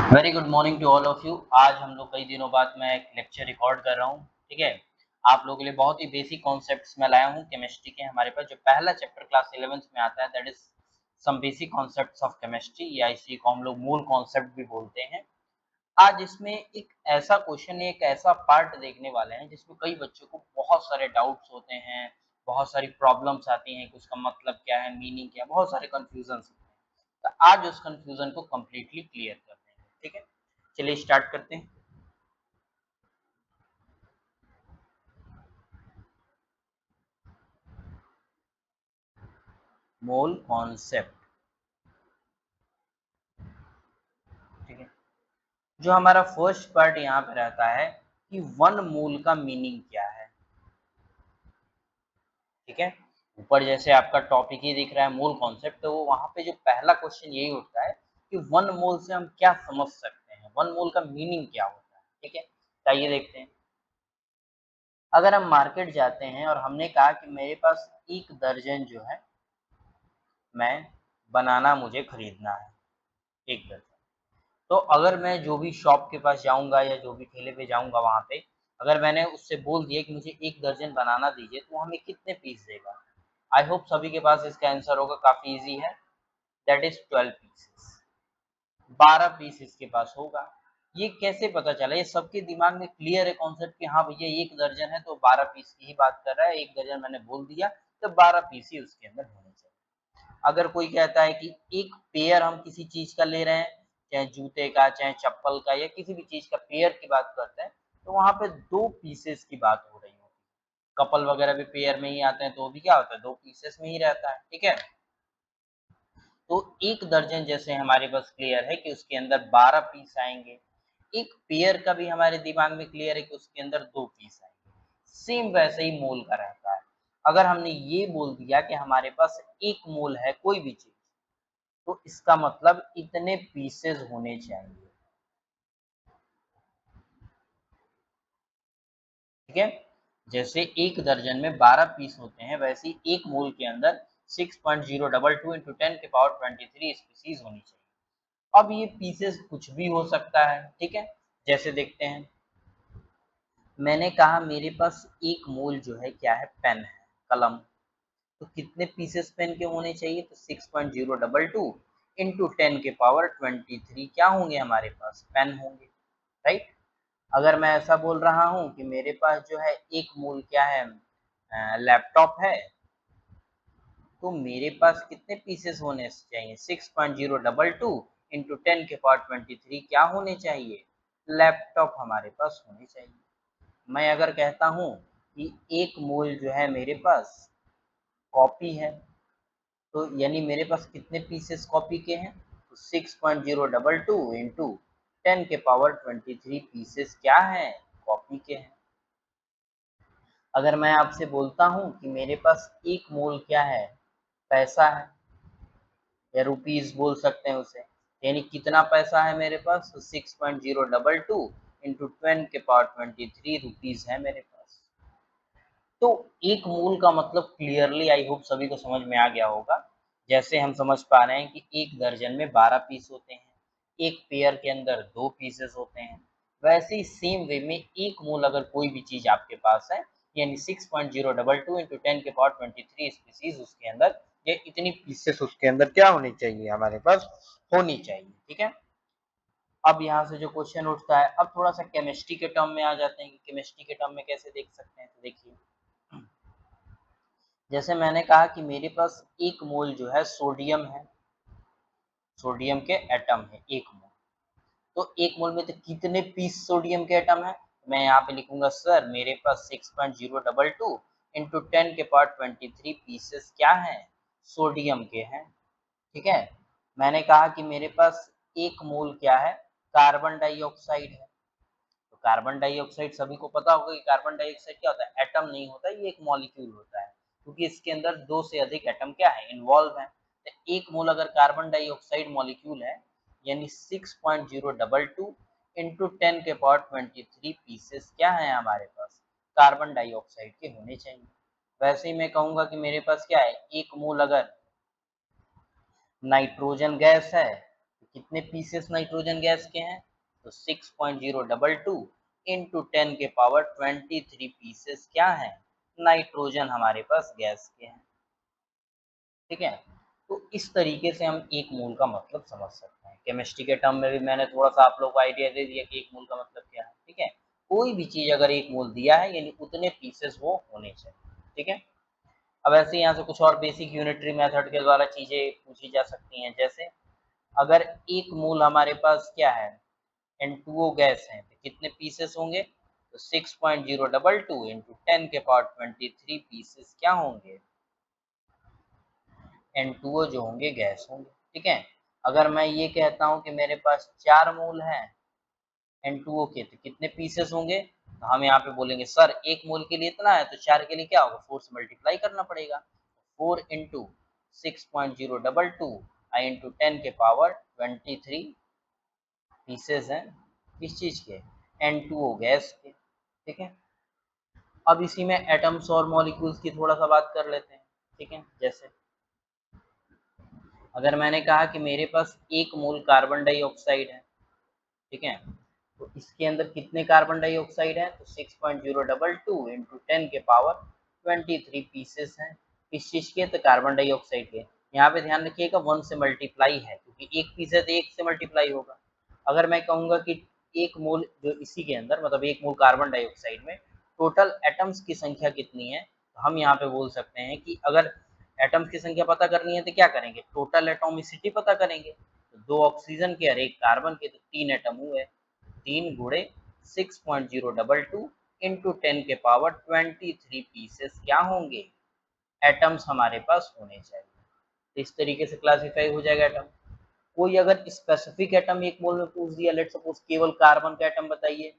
Very good morning to all of you. आज हम लोग कई दिनों बाद मैं एक लेक्चर रिकॉर्ड कर रहा हूँ। ठीक है, आप लोगों के लिए बहुत ही बेसिक कॉन्सेप्ट्स मैं लाया हूँ केमिस्ट्री के। हमारे पास जो पहला चैप्टर क्लास 11th में आता है that is some basic concepts of chemistry, या इसी को हम लोग मूल कॉन्सेप्ट भी बोलते हैं। आज इसमें एक ऐसा क्वेश्चन, एक ऐसा पार्ट देखने वाले हैं जिसमें कई बच्चों को बहुत सारे डाउट्स होते हैं, बहुत सारी प्रॉब्लम्स आती हैं कि उसका मतलब क्या है, मीनिंग क्या है, बहुत सारे कंफ्यूजन। तो आज उस कंफ्यूजन को कंप्लीटली क्लियर करते हैं। ठीक है, चलिए स्टार्ट करते हैं। Mole concept. ठीक है, जो हमारा फर्स्ट पार्ट यहाँ पे रहता है कि वन मोल का मीनिंग क्या है। ठीक है, ऊपर जैसे आपका टॉपिक ही दिख रहा है मोल कॉन्सेप्ट, तो वहां पे जो पहला क्वेश्चन यही उठता है कि वन मोल से हम क्या समझ सकते हैं, वन मोल का मीनिंग क्या होता है। ठीक है, चाहिए देखते हैं। अगर हम मार्केट जाते हैं और हमने कहा कि मेरे पास एक दर्जन जो है मैं बनाना मुझे खरीदना है, एक दर्जन। तो अगर मैं जो भी शॉप के पास जाऊंगा या जो भी ठेले पे जाऊंगा वहां पे, अगर मैंने उससे बोल दिया कि मुझे एक दर्जन बनाना दीजिए, तो वो हमें कितने पीस देगा। आई होप सभी के पास इसका आंसर होगा, काफी इजी है। दैट इज 12 पीसेस, 12 पीस इसके पास होगा। ये कैसे पता चला? ये सबके दिमाग में क्लियर है कॉन्सेप्ट कि हाँ भैया एक दर्जन है तो 12 पीस की ही बात कर रहा है, एक दर्जन मैंने बोल दिया तो 12 पीस ही उसके अंदर होने चाहिए। अगर कोई कहता है कि एक पेयर हम किसी चीज का ले रहे हैं, चाहे जूते का, चाहे चप्पल का, या किसी भी चीज का पेयर की बात करते हैं, तो वहां पे दो पीसेस की बात हो रही होती है। कपल वगैरह भी पेयर में ही आते हैं, तो वो भी क्या होता है, दो पीसेस में ही रहता है। ठीक है, तो एक दर्जन जैसे हमारे पास क्लियर है कि उसके अंदर 12 पीस आएंगे, एक पेयर का भी हमारे दिमाग में क्लियर है कि उसके अंदर दो पीस आएंगे। सेम वैसे ही मोल का रहता है। अगर हमने ये बोल दिया कि हमारे पास एक मोल है कोई भी चीज, तो इसका मतलब इतने पीसेस होने चाहिए। ठीक है, जैसे एक दर्जन में 12 पीस होते हैं, वैसे ही एक मोल के अंदर 6.022 इंटू 10⁻23 स्पीसीज होनी चाहिए। अब ये पीसेस कुछ भी हो सकता है। ठीक है, जैसे देखते हैं, मैंने कहा मेरे पास एक मोल जो है क्या है, पेन है, कलम। तो कितने पीसेस पेन के होने चाहिए? तो 6.022 इंटू 10⁻23 क्या होंगे हमारे पास, पेन होंगे। राइट। अगर मैं ऐसा बोल रहा हूँ कि मेरे पास जो है एक मोल क्या है, लैपटॉप है, तो मेरे पास कितने पीसेस होने चाहिए? 6.022 इंटू 10⁻23 क्या होने चाहिए, लैपटॉप हमारे पास होने चाहिए। मैं अगर कहता हूँ कि एक मोल जो है मेरे पास कॉपी है, तो यानी मेरे पास कितने पीसेस कॉपी के हैं? तो 6.022 इंटू 10⁻23 पीसेस क्या है, कॉपी के हैं। अगर मैं आपसे बोलता हूँ कि मेरे पास एक मोल क्या है, पैसा है, या रुपीस बोल सकते हैं उसे, यानी कितना पैसा है मेरे पास? तो 6.022 इंटू 10⁻23 रुपीज है मेरे पास। तो एक मोल का मतलब क्लियरली आई होप सभी को समझ में आ गया होगा। जैसे हम समझ पा रहे हैं कि एक दर्जन में 12 पीस होते हैं, एक पेयर के अंदर दो पीसेस होते हैं, वैसे ही सेम वे में एक मोल अगर कोई भी चीज आपके पास है, यानी 6.022 इंटू 10⁻23 स्पीसीज उसके अंदर, ये इतनी पीसेस उसके अंदर क्या होनी चाहिए, हमारे पास होनी चाहिए। ठीक है, अब यहाँ से जो क्वेश्चन उठता है, अब थोड़ा सा केमिस्ट्री के टर्म में आ जाते हैं कि केमिस्ट्री के टर्म में कैसे देख सकते हैं। तो देखिए, जैसे मैंने कहा कि मेरे पास एक मोल जो है सोडियम है, सोडियम के एटम है एक मोल। तो एक मोल में तो कितने पीस सोडियम के एटम है? मैं यहाँ पे लिखूंगा सर मेरे पास 6.022 इंटू 10⁻23 पीसेस क्या है, सोडियम के हैं। ठीक है, मैंने कहा कि मेरे पास एक मोल क्या है, कार्बन डाइऑक्साइड है। तो कार्बन डाइऑक्साइड सभी को पता होगा कि कार्बन डाइऑक्साइड क्या होता है, एटम नहीं होता, ये एक मॉलिक्यूल होता है, क्योंकि इसके अंदर दो से अधिक एटम क्या है, इन्वॉल्व है। तो एक मोल अगर कार्बन डाइऑक्साइड मॉलिक्यूल है, यानी 6.022 इंटू 10⁻23 पीसेस क्या है हमारे पास, कार्बन डाइऑक्साइड के होने चाहिए। वैसे ही मैं कहूंगा कि मेरे पास क्या है, एक मोल अगर नाइट्रोजन गैस है, तो कितने पीसेस नाइट्रोजन गैस के हैं, तो 6.022 इंटू 10 के पावर 23 पीसेस क्या है, नाइट्रोजन हमारे पास गैस के हैं। ठीक है, तो इस तरीके से हम एक मोल का मतलब समझ सकते हैं। केमिस्ट्री के टर्म में भी मैंने थोड़ा सा आप लोग को आइडिया दे दिया कि एक मोल का मतलब क्या है। ठीक है, कोई भी चीज अगर एक मोल दिया है यानी उतने पीसेस वो होने चाहिए। ठीक है, अब ऐसे यहाँ से कुछ और बेसिक यूनिटरी मेथड के द्वारा चीजें पूछी जा सकती हैं। जैसे अगर एक मोल हमारे पास क्या है, N2O गैस है, तो कितने पीसेस होंगे, तो 6.022 इंटू 10 के पावर 23 पीसेस क्या होंगे, N2O जो होंगे गैस होंगे। ठीक है, अगर मैं ये कहता हूँ कि मेरे पास 4 मोल हैं N2O के, तो कितने पीसेस होंगे, तो हम यहाँ पे बोलेंगे सर एक मोल के लिए इतना है, तो 4 के लिए क्या होगा, 4 से मल्टीप्लाई करना पड़ेगा। 4 इंटू 6.022 इंटू 10 के पावर 23 पीसेस हैं किस चीज के, N2O गैस के। ठीक है, अब इसी में एटम्स और मॉलिक्यूल्स की थोड़ा सा बात कर लेते हैं। ठीक है, जैसे अगर मैंने कहा कि मेरे पास एक मोल कार्बन डाइऑक्साइड है, ठीक है, तो इसके अंदर कितने कार्बन डाइऑक्साइड है, तो 6.022 इंटू 10 के पावर 23 पीसेस हैं किस चीज के, तो कार्बन डाइऑक्साइड के। यहाँ पे ध्यान रखिएगा 1 से मल्टीप्लाई है, क्योंकि एक पीस है तो 1 से मल्टीप्लाई होगा। अगर मैं कहूंगा कि एक मोल जो इसी के अंदर मतलब एक मोल कार्बन डाइऑक्साइड में टोटल एटम्स की संख्या कितनी है, तो हम यहाँ पे बोल सकते हैं कि अगर एटम्स की संख्या पता करनी है तो क्या करेंगे, टोटल एटोमिसिटी पता करेंगे। तो 2 ऑक्सीजन के और 1 कार्बन के, तो 3 एटम हुए, 3 गुणे 6.022 इंटू 10 के पावर 23 पीसेस क्या होंगे, एटम्स हमारे पास होने चाहिए। तो इस तरीके से क्लासिफाई हो जाएगा एटम। कोई अगर स्पेसिफिक एटम एक मोल में पूछ दिया, लेट सपोज केवल कार्बन का एटम बताइए,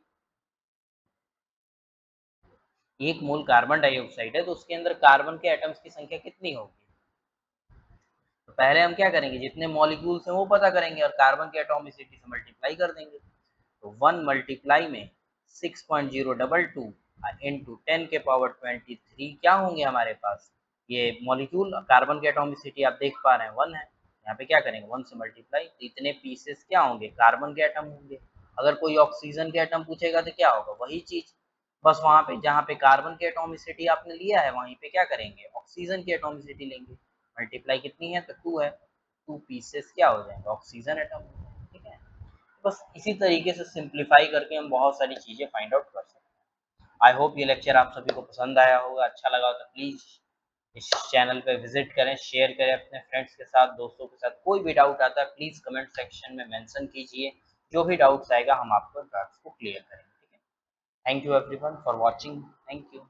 एक मोल कार्बन डाइऑक्साइड है तो उसके अंदर कार्बन के एटम्स की संख्या कितनी होगी, तो पहले हम क्या करेंगे, जितने मॉलिक्यूल्स हैं वो पता करेंगे और कार्बन के एटॉमिसिटी से मल्टीप्लाई कर देंगे। तो 1 मल्टीप्लाई में 6.022 इंटू 10 के पावर 23 क्या होंगे हमारे पास, ये मॉलिक्यूल कार्बन के एटॉमिसिटी आप देख पा रहे हैं 1 है, यहाँ पे क्या करेंगे 1 से मल्टीप्लाई, तो इतने पीसेस क्या होंगे, कार्बन के एटम होंगे। अगर कोई ऑक्सीजन के एटम पूछेगा तो क्या होगा, वही चीज, बस वहां पे जहाँ पे कार्बन के एटॉमिसिटी आपने लिया है वहीं पे क्या करेंगे, ऑक्सीजन की एटॉमिसिटी लेंगे। मल्टीप्लाई कितनी है, तो 2 है, 2 पीसेस क्या हो जाएंगे, ऑक्सीजन एटम। ठीक है, बस इसी तरीके से सिंप्लीफाई करके हम बहुत सारी चीजें फाइंड आउट कर सकते हैं। आई होप ये लेक्चर आप सभी को पसंद आया होगा, अच्छा लगा हो तो प्लीज इस चैनल पे विजिट करें, शेयर करें अपने फ्रेंड्स के साथ, दोस्तों के साथ। कोई भी डाउट आता है प्लीज कमेंट सेक्शन में मेंशन कीजिए, जो भी डाउट्स आएगा हम आपको डाउट्स को क्लियर करेंगे। ठीक है, thank you everyone for watching, thank you.